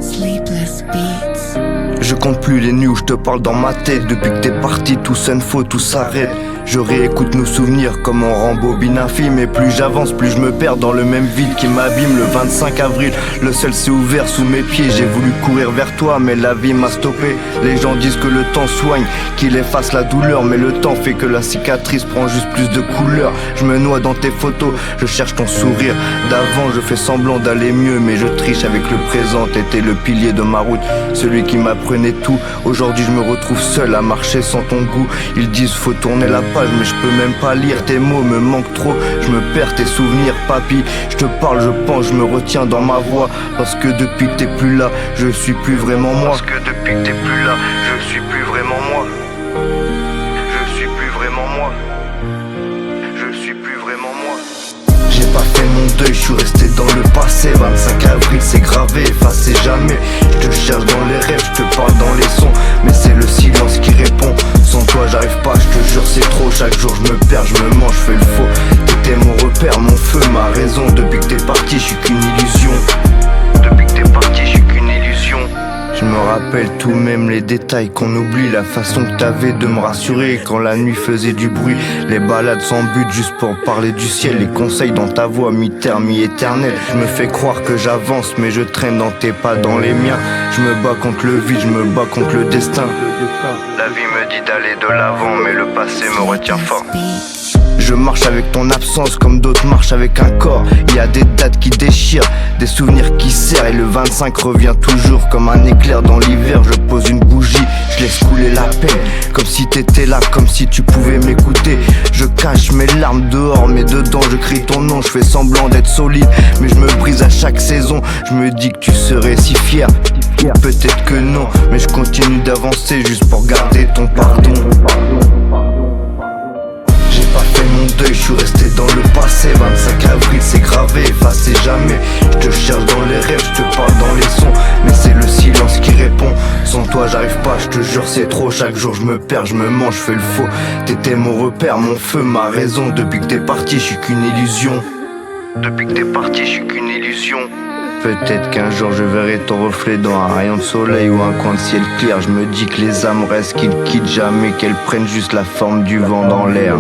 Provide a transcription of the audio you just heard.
Sleepless Beats. Je compte plus les nuits où je te parle dans ma tête. Depuis que t'es parti, tout sonne faux, tout s'arrête. Je réécoute nos souvenirs comme on rembobine un film. Et plus j'avance, plus je me perds dans le même vide qui m'abîme. Le 25 avril, le ciel s'est ouvert sous mes pieds. J'ai voulu courir vers toi, mais la vie m'a stoppé. Les gens disent que le temps soigne, qu'il efface la douleur. Mais le temps fait que la cicatrice prend juste plus de couleur. Je me noie dans tes photos, je cherche ton sourire d'avant. Je fais semblant d'aller mieux, mais je triche avec le présent. T'étais le pilier de ma route, celui qui m'apprenait tout. Aujourd'hui je me retrouve seul à marcher sans ton goût. Ils disent faut tourner la page, mais je peux même pas lire. Tes mots me manquent trop, je me perds tes souvenirs, papy. Je te parle, je pense, je me retiens dans ma voix. Parce que depuis que t'es plus là, je suis plus vraiment moi. Parce que depuis que t'es plus là, je suis plus vraiment moi. Je suis plus vraiment moi. Je suis plus vraiment moi. J'ai pas fait mon deuil, je suis resté dans le passé. 25 avril c'est gravé, effacé jamais. Je te cherche dans les rêves, je te parle dans les sons. Mais c'est le silence qui répond. Sans toi j'arrive pas, je te jure c'est trop. Chaque jour je me perds, je me mange, je fais le faux. T'étais mon repère, mon feu, ma raison. Depuis que t'es parti, je suis qu'une illusion. Depuis que t'es parti, je suis qu'une illusion. Je me rappelle tout, même les détails qu'on oublie. La façon que t'avais de me rassurer quand la nuit faisait du bruit. Les balades sans but juste pour parler du ciel. Les conseils dans ta voix, mi-terre, mi-éternel. Je me fais croire que j'avance, mais je traîne dans tes pas, dans les miens. Je me bats contre le vide, je me bats contre le destin. La vie me dit d'aller de l'avant, mais le passé me retient fort. Je marche avec ton absence comme d'autres marchent avec un corps. Il y a des dates qui déchirent, des souvenirs qui serrent. Et le 25 revient toujours comme un éclair dans l'hiver. Je pose une bougie, je laisse couler la peine. Comme si t'étais là, comme si tu pouvais m'écouter. Je cache mes larmes dehors, mais dedans je crie ton nom. Je fais semblant d'être solide, mais je me brise à chaque saison. Je me dis que tu serais si fier. Peut-être que non, mais je continue d'avancer juste pour garder ton pardon. J'ai pas fait mon deuil, je suis resté dans le passé. 25 avril c'est gravé, effacé jamais. Je te cherche dans les rêves, je te parle dans les sons. Mais c'est le silence qui répond. Sans toi j'arrive pas, je te jure c'est trop. Chaque jour je me perds, je me mange, je fais le faux. T'étais mon repère, mon feu, ma raison. Depuis que t'es parti, je suis qu'une illusion. Depuis que t'es parti, je suis qu'une illusion. Peut-être qu'un jour je verrai ton reflet dans un rayon de soleil ou un coin de ciel clair. Je me dis que les âmes restent, qu'ils quittent jamais, qu'elles prennent juste la forme du vent dans l'air.